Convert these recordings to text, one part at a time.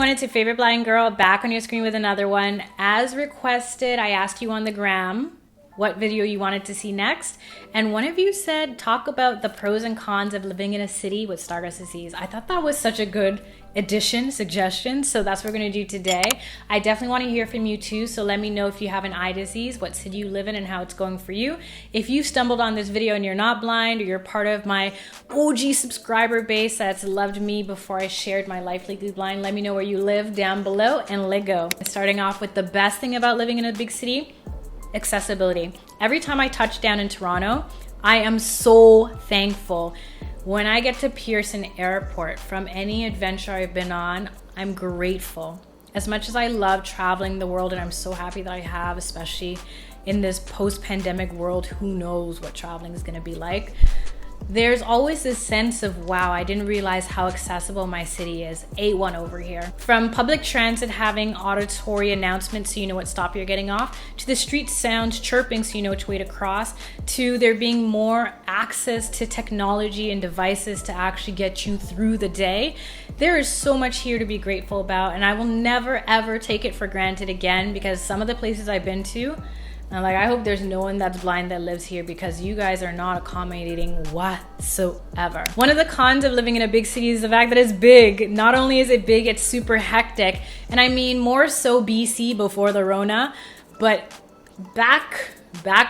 everyone, it's your favorite blind girl back on your screen with another one. As requested, I asked you on the gram what video you wanted to see next, and one of you said talk about the pros and cons of living in a city with Stargardt disease. I thought that was such a good suggestion, so that's what we're going to do today. I definitely want to hear from you too, so let me know if you have an eye disease, what city you live in, and how it's going for you. If you stumbled on this video and you're not blind, or you're part of my OG subscriber base that's loved me before I shared my Life Legally Blind, let me know where you live down below and let's go. Starting off with the best thing about living in a big city: accessibility. Every time I touch down in Toronto, I am so thankful. When I get to Pearson Airport from any adventure I've been on, I'm grateful. As much as I love traveling the world, and I'm so happy that I have, especially in this post-pandemic world, who knows what traveling is going to be like. There's always this sense of, wow, I didn't realize how accessible my city is. A1 over here. From public transit having auditory announcements so you know what stop you're getting off, to the street sounds chirping so you know which way to cross, to there being more access to technology and devices to actually get you through the day. There is so much here to be grateful about, and I will never ever take it for granted again, because some of the places I've been to, I hope there's no one that's blind that lives here, because you guys are not accommodating whatsoever. One of the cons of living in a big city is the fact that it's big. Not only is it big, it's super hectic. And I mean more so BC before the Rona, but back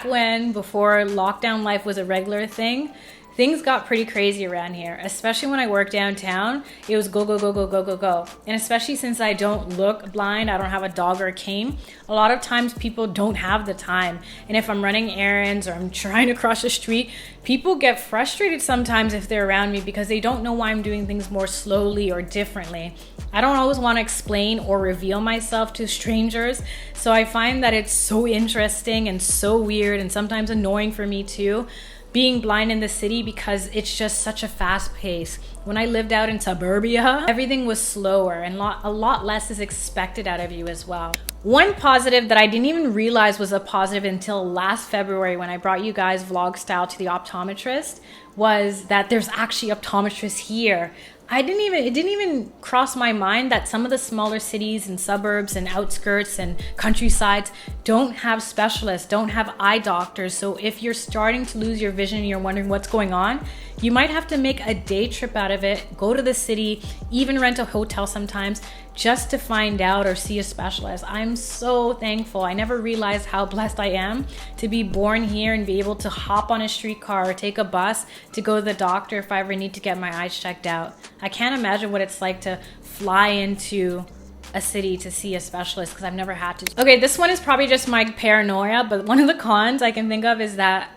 when, before lockdown life was a regular thing, things got pretty crazy around here, especially when I work downtown. It was go, go, go, go, go, go, go. And especially since I don't look blind, I don't have a dog or a cane, a lot of times people don't have the time. And if I'm running errands or I'm trying to cross the street, people get frustrated sometimes if they're around me because they don't know why I'm doing things more slowly or differently. I don't always want to explain or reveal myself to strangers, so I find that it's so interesting and so weird and sometimes annoying for me too, being blind in the city, because it's just such a fast pace. When I lived out in suburbia, everything was slower and a lot less is expected out of you as well. One positive that I didn't even realize was a positive until last February when I brought you guys vlog style to the optometrist was that there's actually optometrists here. It didn't even cross my mind that some of the smaller cities and suburbs and outskirts and countrysides don't have specialists, don't have eye doctors. So if you're starting to lose your vision and you're wondering what's going on, you might have to make a day trip out of it, go to the city, even rent a hotel sometimes, just to find out or see a specialist. I'm so thankful. I never realized how blessed I am to be born here and be able to hop on a streetcar or take a bus to go to the doctor if I ever need to get my eyes checked out. I can't imagine what it's like to fly into a city to see a specialist, because I've never had to. Okay, this one is probably just my paranoia, but one of the cons I can think of is that,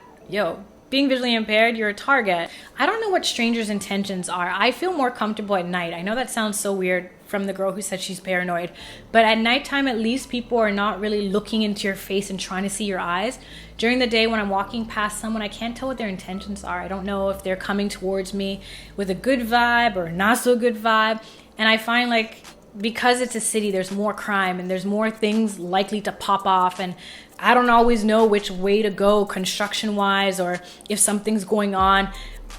being visually impaired, you're a target. I don't know what strangers' intentions are. I feel more comfortable at night. I know that sounds so weird from the girl who said she's paranoid, but at nighttime, at least people are not really looking into your face and trying to see your eyes. During the day, when I'm walking past someone, I can't tell what their intentions are. I don't know if they're coming towards me with a good vibe or not so good vibe. And I find because it's a city, there's more crime and there's more things likely to pop off, and I don't always know which way to go construction wise, or if something's going on.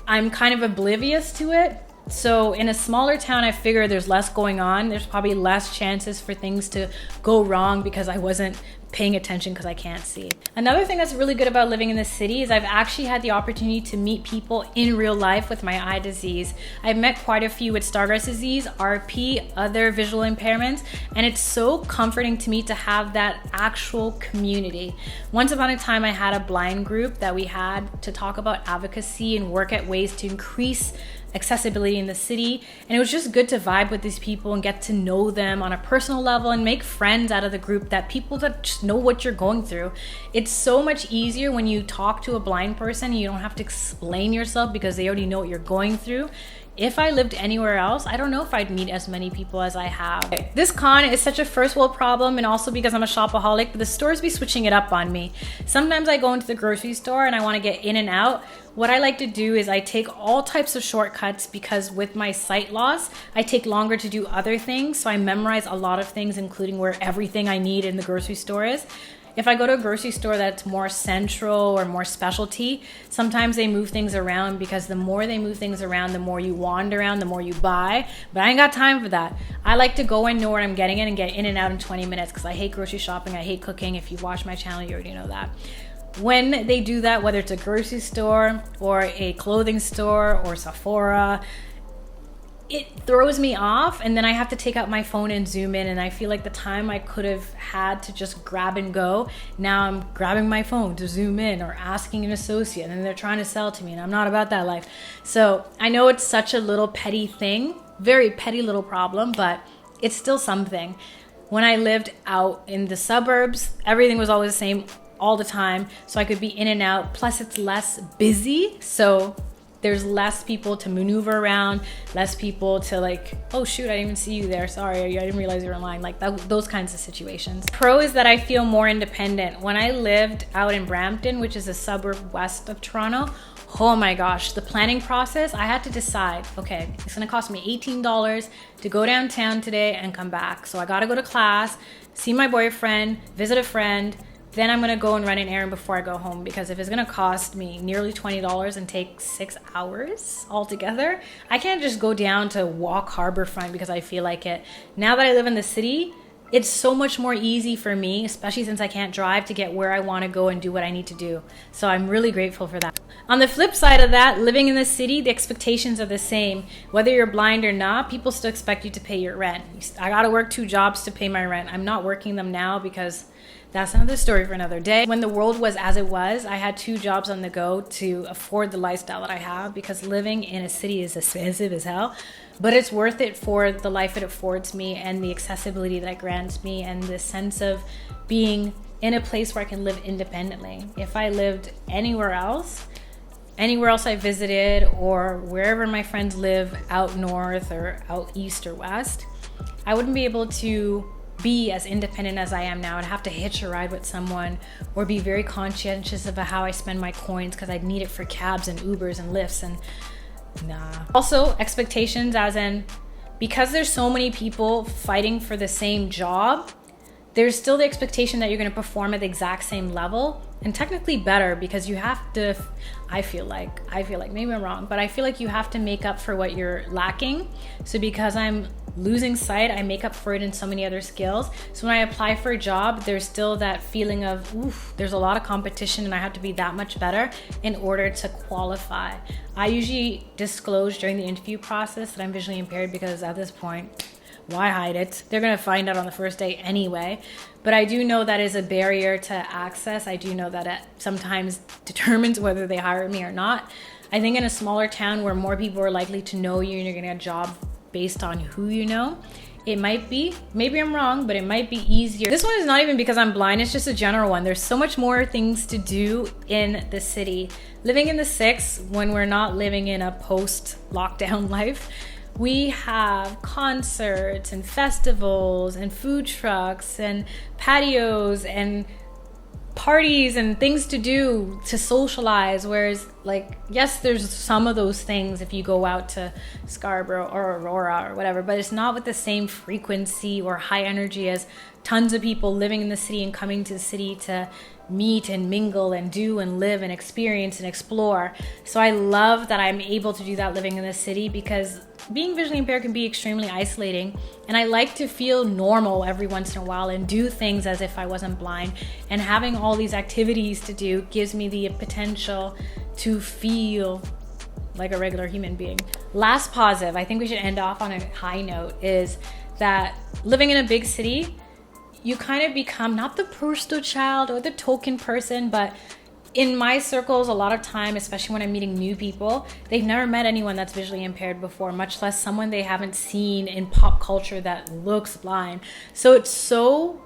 I'm kind of oblivious to it. So in a smaller town, I figure there's less going on. There's probably less chances for things to go wrong because I wasn't paying attention because I can't see. Another thing that's really good about living in the city is I've actually had the opportunity to meet people in real life with my eye disease. I've met quite a few with Stargardt disease, RP, other visual impairments, and it's so comforting to me to have that actual community. Once upon a time, I had a blind group that we had to talk about advocacy and work at ways to increase accessibility in the city, and it was just good to vibe with these people and get to know them on a personal level and make friends out of the group, that people that just know what you're going through. It's so much easier when you talk to a blind person and you don't have to explain yourself because they already know what you're going through. If I lived anywhere else, I don't know if I'd meet as many people as I have. This con is such a first world problem, and also because I'm a shopaholic, but the stores be switching it up on me. Sometimes I go into the grocery store and I want to get in and out. What I like to do is I take all types of shortcuts, because with my sight loss, I take longer to do other things. So I memorize a lot of things, including where everything I need in the grocery store is. If I go to a grocery store that's more central or more specialty, sometimes they move things around, because the more they move things around, the more you wander around, the more you buy. But I ain't got time for that. I like to go and know what I'm getting in and get in and out in 20 minutes, because I hate grocery shopping. I hate cooking. If you watch my channel, you already know that. When they do that, whether it's a grocery store or a clothing store or Sephora, it throws me off, and then I have to take out my phone and zoom in, and I feel like the time I could have had to just grab and go, now I'm grabbing my phone to zoom in or asking an associate, and they're trying to sell to me, and I'm not about that life. So I know it's such a little petty thing, very petty little problem, but it's still something. When I lived out in the suburbs, everything was always the same all the time, so I could be in and out. Plus it's less busy, so there's less people to maneuver around, less people to like, oh shoot, I didn't even see you there, sorry, I didn't realize you were in line, like those kinds of situations. Pro is that I feel more independent. When I lived out in Brampton, which is a suburb west of Toronto, oh my gosh, the planning process, I had to decide, okay, it's gonna cost me $18 to go downtown today and come back. So I gotta go to class, see my boyfriend, visit a friend, then I'm gonna go and run an errand before I go home, because if it's gonna cost me nearly $20 and take 6 hours altogether, I can't just go down to walk Harborfront because I feel like it. Now that I live in the city, it's so much more easy for me, especially since I can't drive, to get where I wanna go and do what I need to do. So I'm really grateful for that. On the flip side of that, living in the city, the expectations are the same. Whether you're blind or not, people still expect you to pay your rent. I gotta work 2 jobs to pay my rent. I'm not working them now because that's another story for another day. When the world was as it was, I had 2 jobs on the go to afford the lifestyle that I have, because living in a city is expensive as hell, but it's worth it for the life it affords me and the accessibility that it grants me and the sense of being in a place where I can live independently. If I lived anywhere else I visited, or wherever my friends live out north or out east or west, I wouldn't be able to be as independent as I am now. I'd have to hitch a ride with someone or be very conscientious about how I spend my coins, because I'd need it for cabs and Ubers and Lyfts, and nah. Also, expectations, as in, because there's so many people fighting for the same job, there's still the expectation that you're going to perform at the exact same level, and technically better, because you have to, I feel like, maybe I'm wrong, but I feel like you have to make up for what you're lacking. So because I'm losing sight, I make up for it in so many other skills. So when I apply for a job, there's still that feeling of, oof, there's a lot of competition and I have to be that much better in order to qualify. I usually disclose during the interview process that I'm visually impaired, because at this point, why hide it? They're gonna find out on the first day anyway. But I do know that is a barrier to access. I do know that it sometimes determines whether they hire me or not. I think in a smaller town where more people are likely to know you and you're gonna get a job based on who you know, it might be, maybe I'm wrong, but it might be easier. This one is not even because I'm blind, it's just a general one. There's so much more things to do in the city. Living in the six, when we're not living in a post-lockdown life, we have concerts and festivals and food trucks and patios and parties and things to do to socialize, whereas like, yes, there's some of those things if you go out to Scarborough or Aurora or whatever, but it's not with the same frequency or high energy as tons of people living in the city and coming to the city to meet and mingle and do and live and experience and explore. So I love that I'm able to do that living in the city, because being visually impaired can be extremely isolating, and I like to feel normal every once in a while and do things as if I wasn't blind, and having all these activities to do gives me the potential to feel like a regular human being. Last positive, I think we should end off on a high note, is that living in a big city, you kind of become not the poster child or the token person, but in my circles, a lot of time, especially when I'm meeting new people, they've never met anyone that's visually impaired before, much less someone they haven't seen in pop culture that looks blind. So it's so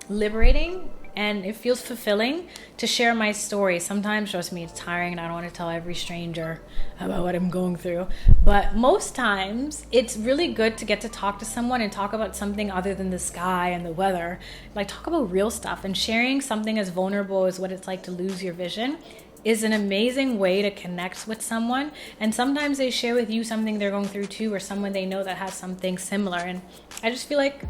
liberating and it feels fulfilling to share my story. Sometimes, trust me, it's tiring and I don't want to tell every stranger about what I'm going through. But most times, it's really good to get to talk to someone and talk about something other than the sky and the weather. Like, talk about real stuff, and sharing something as vulnerable as what it's like to lose your vision is an amazing way to connect with someone. And sometimes they share with you something they're going through too, or someone they know that has something similar. And I just feel like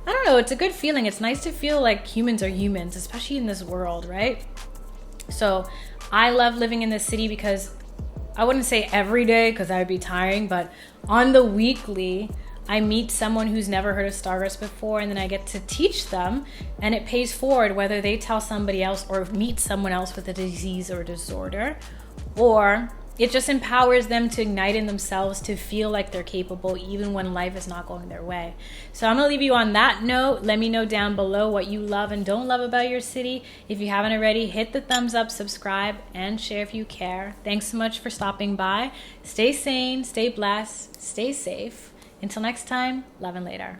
I don't know, it's a good feeling. It's nice to feel like humans are humans, especially in this world, right? So I love living in this city because I wouldn't say every day because that would be tiring, but on the weekly, I meet someone who's never heard of Starburst before, and then I get to teach them, and it pays forward whether they tell somebody else or meet someone else with a disease or disorder, or it just empowers them to ignite in themselves to feel like they're capable even when life is not going their way. So I'm going to leave you on that note. Let me know down below what you love and don't love about your city. If you haven't already, hit the thumbs up, subscribe, and share if you care. Thanks so much for stopping by. Stay sane, stay blessed, stay safe. Until next time, love and later.